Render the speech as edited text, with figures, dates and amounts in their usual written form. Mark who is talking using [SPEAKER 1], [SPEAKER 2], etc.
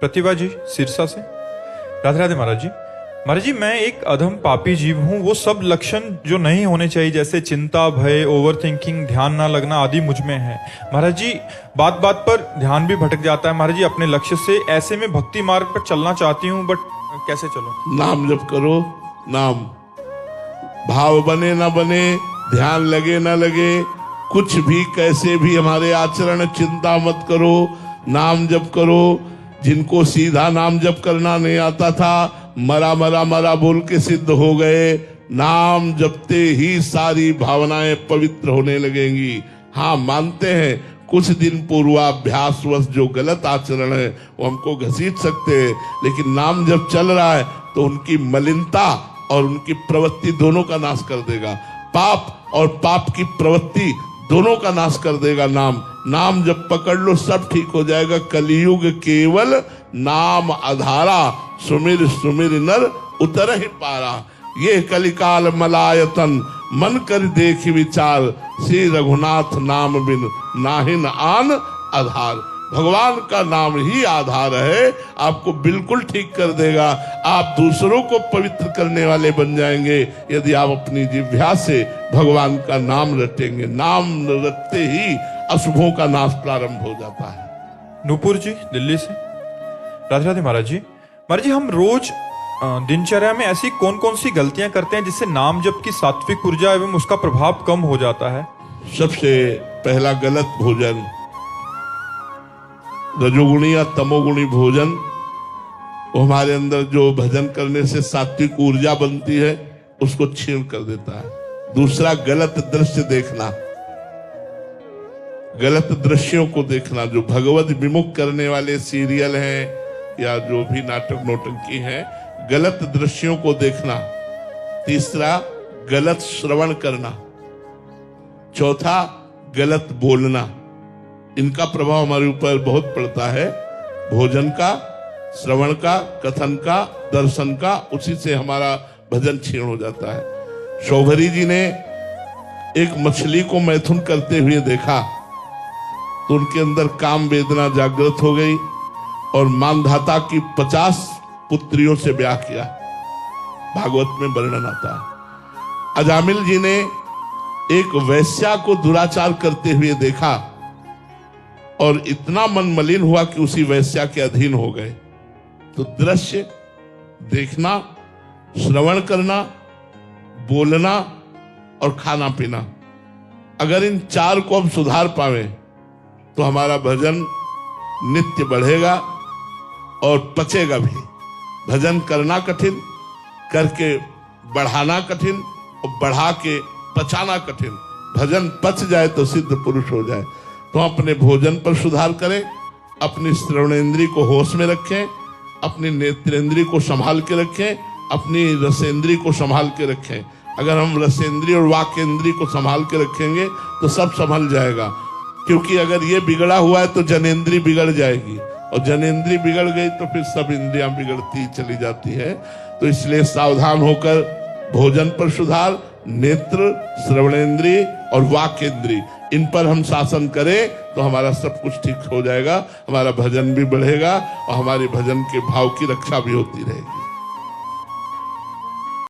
[SPEAKER 1] प्रतिभा जी सिरसा से। राधे राधे महाराज जी। महाराज जी, मैं एक अधम पापी जीव हूँ। वो सब लक्षण जो नहीं होने चाहिए, जैसे चिंता, भय, ओवर थिंकिंग, ध्यान ना लगना आदि मुझ में है। महाराज जी, बात बात पर ध्यान भी भटक जाता है महाराज जी अपने लक्ष्य से। ऐसे में भक्ति मार्ग पर चलना चाहती हूँ, बट कैसे चलूं?
[SPEAKER 2] नाम जप करो। नाम भाव बने ना बने, ध्यान लगे ना लगे, कुछ भी कैसे भी हमारे आचरण, चिंता मत करो, नाम जप करो। जिनको सीधा नाम जप करना नहीं आता था, मरा मरा मरा बोल के सिद्ध हो गए। नाम जपते ही सारी भावनाएं पवित्र होने लगेंगी। हाँ, मानते हैं कुछ दिन पूर्वाभ्यासवश जो गलत आचरण है वो हमको घसीट सकते हैं, लेकिन नाम जब चल रहा है तो उनकी मलिनता और उनकी प्रवृत्ति दोनों का नाश कर देगा। पाप और पाप की प्रवृत्ति दोनों का नाश कर देगा नाम जब पकड़ लो सब ठीक हो जाएगा। कलियुग केवल नाम आधारा, सुमिर सुमिर नर उतर ही पारा। ये कलिकाल मलायतन, मन कर देख विचार, श्री रघुनाथ नाम बिन नाहिन आन आधार। भगवान का नाम ही आधार है, आपको बिल्कुल ठीक कर देगा। आप दूसरों को पवित्र करने वाले बन जाएंगे यदि आप अपनी जिह्वा से भगवान का नाम रटेंगे। नाम रटते ही अशुभों का नाश प्रारंभ हो जाता है।
[SPEAKER 1] नूपुर जी दिल्ली से। राधे राधे महाराज जी। महाराज जी, हम रोज दिनचर्या में ऐसी कौन कौन सी गलतियां करते हैं जिससे नाम जप की सात्विक ऊर्जा एवं उसका प्रभाव कम हो जाता है?
[SPEAKER 2] सबसे पहला गलत भोजन, रजोगुणी या तमोगुणी भोजन, वो हमारे अंदर जो भजन करने से सात्विक ऊर्जा बनती है उसको छीन कर देता है। दूसरा, गलत दृश्य देखना, गलत दृश्यों को देखना, जो भगवत विमुख करने वाले सीरियल हैं या जो भी नाटक नौटंकी हैं, गलत दृश्यों को देखना। तीसरा, गलत श्रवण करना। चौथा, गलत बोलना। इनका प्रभाव हमारे ऊपर बहुत पड़ता है, भोजन का, श्रवण का, कथन का, दर्शन का। उसी से हमारा भजन क्षीण हो जाता है। शौभरी जी ने एक मछली को मैथुन करते हुए देखा तो उनके अंदर काम वेदना जागृत हो गई और मानधाता की 50 पुत्रियों से ब्याह किया। भागवत में वर्णन आता है। अजामिल जी ने एक वैश्या को दुराचार करते हुए देखा और इतना मन मलिन हुआ कि उसी वैश्या के अधीन हो गए। तो दृश्य देखना, श्रवण करना, बोलना और खाना पीना, अगर इन चार को हम सुधार पावे तो हमारा भजन नित्य बढ़ेगा और पचेगा भी। भजन करना कठिन, करके बढ़ाना कठिन और बढ़ा के पचाना कठिन। भजन पच जाए तो सिद्ध पुरुष हो जाए। तो अपने भोजन पर सुधार करें, अपनी श्रवणेंद्री को होश में रखें, अपनी नेत्रेंद्री को संभाल के रखें, अपनी रसेंद्री को संभाल के रखें। अगर हम रसेंद्री और वाक्येंद्री को संभाल के रखेंगे तो सब संभल जाएगा। क्योंकि अगर ये बिगड़ा हुआ है तो जनेंद्री बिगड़ जाएगी और जनेंद्री बिगड़ गई तो फिर सब इंद्रियां बिगड़ती चली जाती है। तो इसलिए सावधान होकर भोजन पर सुधार, नेत्र, श्रवणेंद्री और वाक्येंद्री, इन पर हम शासन करें तो हमारा सब कुछ ठीक हो जाएगा। हमारा भजन भी बढ़ेगा और हमारे भजन के भाव की रक्षा भी होती रहेगी।